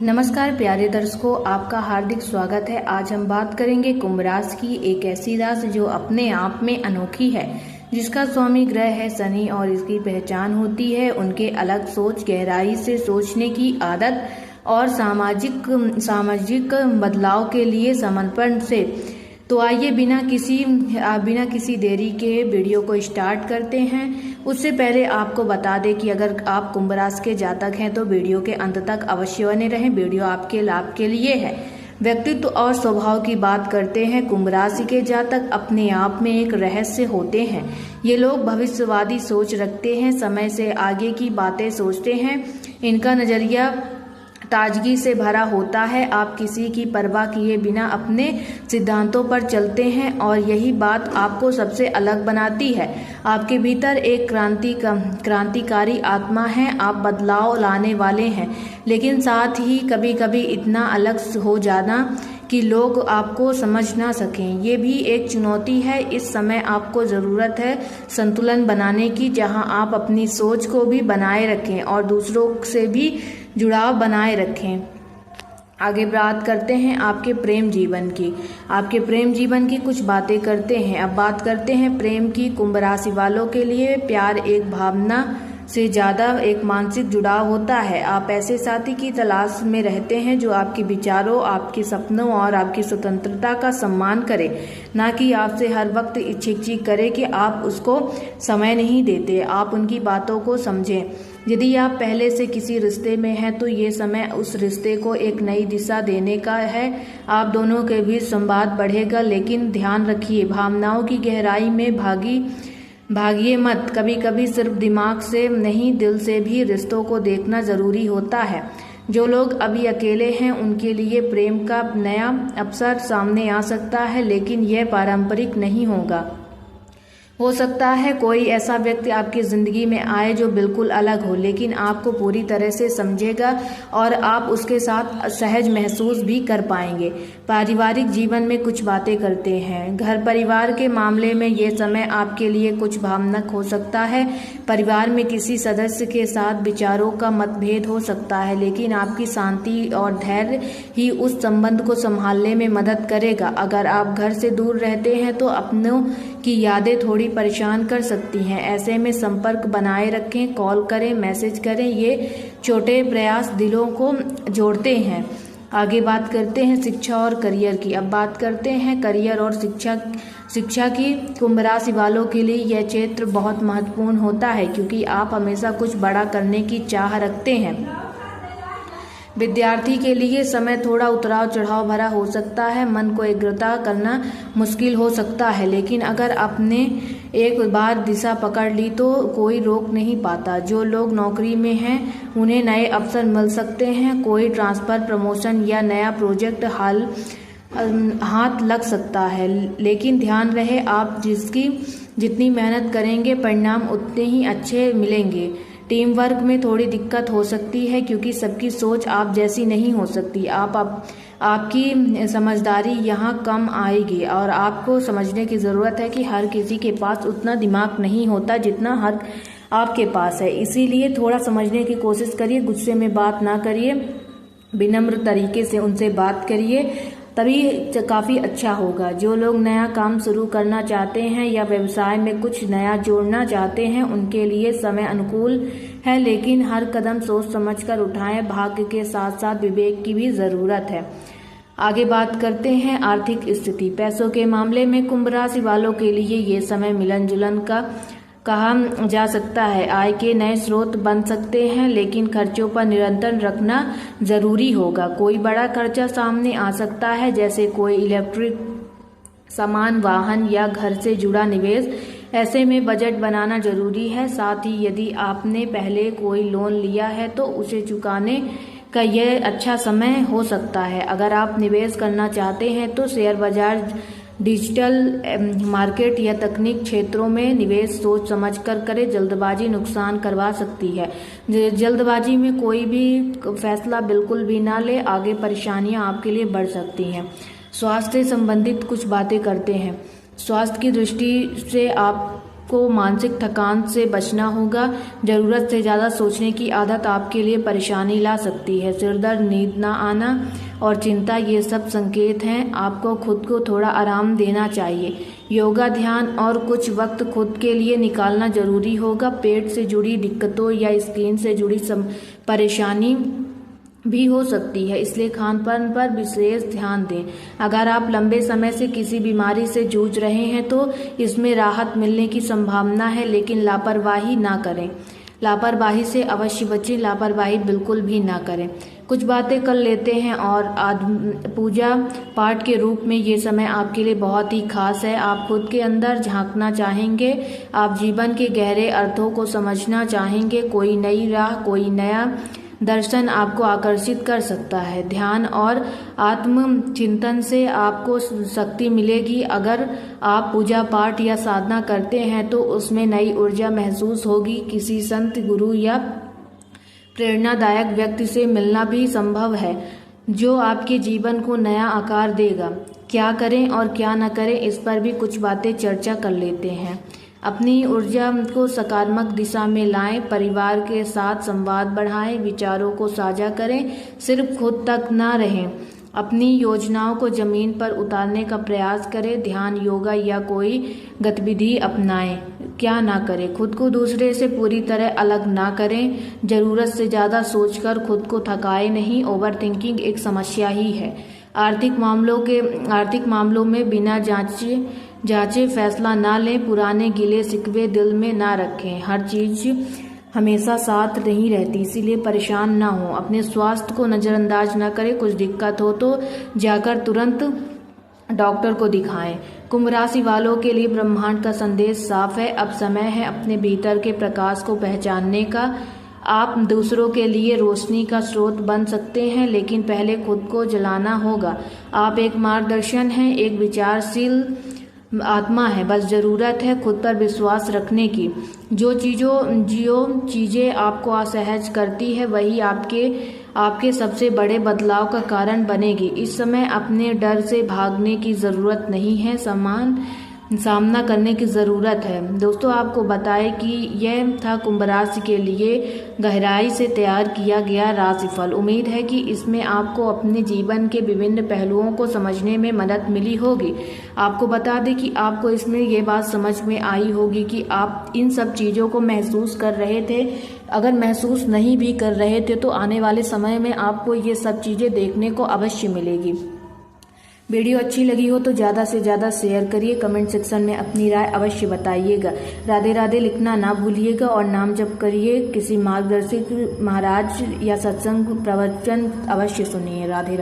नमस्कार प्यारे दर्शकों, आपका हार्दिक स्वागत है। आज हम बात करेंगे कुंभ राशि की, एक ऐसी राशि जो अपने आप में अनोखी है, जिसका स्वामी ग्रह है शनि और इसकी पहचान होती है उनके अलग सोच, गहराई से सोचने की आदत और सामाजिक बदलाव के लिए समर्पण से। तो आइए बिना किसी देरी के वीडियो को स्टार्ट करते हैं। उससे पहले आपको बता दें कि अगर आप कुंभ राशि के जातक हैं तो वीडियो के अंत तक अवश्य बने रहें। वीडियो आपके लाभ के लिए है। व्यक्तित्व और स्वभाव की बात करते हैं। कुंभ राशि के जातक अपने आप में एक रहस्य होते हैं। ये लोग भविष्यवादी सोच रखते हैं, समय से आगे की बातें सोचते हैं। इनका नजरिया ताजगी से भरा होता है। आप किसी की परवाह किए बिना अपने सिद्धांतों पर चलते हैं और यही बात आपको सबसे अलग बनाती है। आपके भीतर एक क्रांतिकारी आत्मा है। आप बदलाव लाने वाले हैं, लेकिन साथ ही कभी कभी इतना अलग हो जाना कि लोग आपको समझ ना सकें, ये भी एक चुनौती है। इस समय आपको ज़रूरत है संतुलन बनाने की, जहां आप अपनी सोच को भी बनाए रखें और दूसरों से भी जुड़ाव बनाए रखें। आगे बात करते हैं आपके प्रेम जीवन की। आपके प्रेम जीवन की कुछ बातें करते हैं। अब बात करते हैं प्रेम की। कुंभ राशि वालों के लिए प्यार एक भावना से ज़्यादा एक मानसिक जुड़ाव होता है। आप ऐसे साथी की तलाश में रहते हैं जो आपके विचारों, आपके सपनों और आपकी स्वतंत्रता का सम्मान करे, ना कि आपसे हर वक्त इच्छिक करे कि आप उसको समय नहीं देते। आप उनकी बातों को समझें। यदि आप पहले से किसी रिश्ते में हैं तो ये समय उस रिश्ते को एक नई दिशा देने का है। आप दोनों के बीच संवाद बढ़ेगा, लेकिन ध्यान रखिए भावनाओं की गहराई में भागिए मत। कभी कभी सिर्फ दिमाग से नहीं, दिल से भी रिश्तों को देखना जरूरी होता है। जो लोग अभी अकेले हैं उनके लिए प्रेम का नया अवसर सामने आ सकता है, लेकिन यह पारंपरिक नहीं होगा। हो सकता है कोई ऐसा व्यक्ति आपकी जिंदगी में आए जो बिल्कुल अलग हो, लेकिन आपको पूरी तरह से समझेगा और आप उसके साथ सहज महसूस भी कर पाएंगे। पारिवारिक जीवन में कुछ बातें करते हैं। घर परिवार के मामले में ये समय आपके लिए कुछ भावनात्मक हो सकता है। परिवार में किसी सदस्य के साथ विचारों का मतभेद हो सकता है, लेकिन आपकी शांति और धैर्य ही उस संबंध को संभालने में मदद करेगा। अगर आप घर से दूर रहते हैं तो अपनों की यादें थोड़ी परेशान कर सकती हैं। ऐसे में संपर्क बनाए रखें, कॉल करें, मैसेज करें। ये छोटे प्रयास दिलों को जोड़ते हैं। आगे बात करते हैं शिक्षा और करियर की। अब बात करते हैं करियर और शिक्षा की। कुंभ राशि वालों के लिए यह क्षेत्र बहुत महत्वपूर्ण होता है, क्योंकि आप हमेशा कुछ बड़ा करने की चाह रखते हैं। विद्यार्थी के लिए समय थोड़ा उतराव चढ़ाव भरा हो सकता है। मन को एकाग्रता करना मुश्किल हो सकता है, लेकिन अगर आपने एक बार दिशा पकड़ ली तो कोई रोक नहीं पाता। जो लोग नौकरी में हैं उन्हें नए अवसर मिल सकते हैं। कोई ट्रांसफर, प्रमोशन या नया प्रोजेक्ट हाथ लग सकता है, लेकिन ध्यान रहे आप जितनी मेहनत करेंगे परिणाम उतने ही अच्छे मिलेंगे। टीम वर्क में थोड़ी दिक्कत हो सकती है, क्योंकि सबकी सोच आप जैसी नहीं हो सकती। आपकी समझदारी यहाँ कम आएगी और आपको समझने की ज़रूरत है कि हर किसी के पास उतना दिमाग नहीं होता जितना हर आपके पास है। इसीलिए थोड़ा समझने की कोशिश करिए, गुस्से में बात ना करिए, विनम्र तरीके से उनसे बात करिए, तभी काफ़ी अच्छा होगा। जो लोग नया काम शुरू करना चाहते हैं या व्यवसाय में कुछ नया जोड़ना चाहते हैं उनके लिए समय अनुकूल है, लेकिन हर कदम सोच समझकर उठाएं। भाग्य के साथ साथ विवेक की भी ज़रूरत है। आगे बात करते हैं आर्थिक स्थिति। पैसों के मामले में कुंभ राशि वालों के लिए ये समय मिलन जुलन का कहा जा सकता है। आय के नए स्रोत बन सकते हैं, लेकिन खर्चों पर नियंत्रण रखना जरूरी होगा। कोई बड़ा खर्चा सामने आ सकता है, जैसे कोई इलेक्ट्रिक सामान, वाहन या घर से जुड़ा निवेश। ऐसे में बजट बनाना जरूरी है। साथ ही यदि आपने पहले कोई लोन लिया है तो उसे चुकाने का यह अच्छा समय हो सकता है। अगर आप निवेश करना चाहते हैं तो शेयर बाजार, डिजिटल मार्केट या तकनीक क्षेत्रों में निवेश सोच समझकर करें। जल्दबाजी नुकसान करवा सकती है। जल्दबाजी में कोई भी फैसला बिल्कुल भी ना ले, आगे परेशानियां आपके लिए बढ़ सकती हैं। स्वास्थ्य से संबंधित कुछ बातें करते हैं। स्वास्थ्य की दृष्टि से आप को मानसिक थकान से बचना होगा। ज़रूरत से ज़्यादा सोचने की आदत आपके लिए परेशानी ला सकती है। सिरदर्द, नींद ना आना और चिंता, ये सब संकेत हैं। आपको खुद को थोड़ा आराम देना चाहिए। योगा, ध्यान और कुछ वक्त खुद के लिए निकालना जरूरी होगा। पेट से जुड़ी दिक्कतों या स्किन से जुड़ी परेशानी भी हो सकती है, इसलिए खान-पान पर विशेष ध्यान दें। अगर आप लंबे समय से किसी बीमारी से जूझ रहे हैं तो इसमें राहत मिलने की संभावना है, लेकिन लापरवाही ना करें। लापरवाही से अवश्य बचें, लापरवाही बिल्कुल भी ना करें। कुछ बातें कर लेते हैं और पूजा पाठ के रूप में ये समय आपके लिए बहुत ही खास है। आप खुद के अंदर झांकना चाहेंगे, आप जीवन के गहरे अर्थों को समझना चाहेंगे। कोई नई राह, कोई नया दर्शन आपको आकर्षित कर सकता है। ध्यान और आत्मचिंतन से आपको शक्ति मिलेगी। अगर आप पूजा पाठ या साधना करते हैं तो उसमें नई ऊर्जा महसूस होगी। किसी संत, गुरु या प्रेरणादायक व्यक्ति से मिलना भी संभव है जो आपके जीवन को नया आकार देगा। क्या करें और क्या न करें, इस पर भी कुछ बातें चर्चा कर लेते हैं। अपनी ऊर्जा को सकारात्मक दिशा में लाएं, परिवार के साथ संवाद बढ़ाएं, विचारों को साझा करें, सिर्फ खुद तक ना रहें। अपनी योजनाओं को जमीन पर उतारने का प्रयास करें। ध्यान, योगा या कोई गतिविधि अपनाएं। क्या ना करें, खुद को दूसरे से पूरी तरह अलग ना करें। जरूरत से ज़्यादा सोचकर खुद को थकाए नहीं। ओवर थिंकिंग एक समस्या ही है। आर्थिक मामलों में बिना जांचे फैसला ना लें। पुराने गिले शिकवे दिल में ना रखें। हर चीज हमेशा साथ नहीं रहती, इसीलिए परेशान ना हो। अपने स्वास्थ्य को नज़रअंदाज ना करें। कुछ दिक्कत हो तो जाकर तुरंत डॉक्टर को दिखाएं। कुंभ राशि वालों के लिए ब्रह्मांड का संदेश साफ है। अब समय है अपने भीतर के प्रकाश को पहचानने का। आप दूसरों के लिए रोशनी का स्रोत बन सकते हैं, लेकिन पहले खुद को जलाना होगा। आप एक मार्गदर्शन हैं, एक विचारशील आत्मा है। बस जरूरत है खुद पर विश्वास रखने की। जो चीजें आपको असहज करती है वही आपके सबसे बड़े बदलाव का कारण बनेगी। इस समय अपने डर से भागने की जरूरत नहीं है, सामना करने की ज़रूरत है। दोस्तों, आपको बताएं कि यह था कुंभ राशि के लिए गहराई से तैयार किया गया राशिफल। उम्मीद है कि इसमें आपको अपने जीवन के विभिन्न पहलुओं को समझने में मदद मिली होगी। आपको बता दें कि आपको इसमें ये बात समझ में आई होगी कि आप इन सब चीज़ों को महसूस कर रहे थे। अगर महसूस नहीं भी कर रहे थे तो आने वाले समय में आपको ये सब चीज़ें देखने को अवश्य मिलेगी। वीडियो अच्छी लगी हो तो ज़्यादा से ज़्यादा शेयर करिए। कमेंट सेक्शन में अपनी राय अवश्य बताइएगा। राधे राधे लिखना ना भूलिएगा और नाम जप करिए। किसी मार्गदर्शक महाराज या सत्संग प्रवचन अवश्य सुनिए। राधे राधे।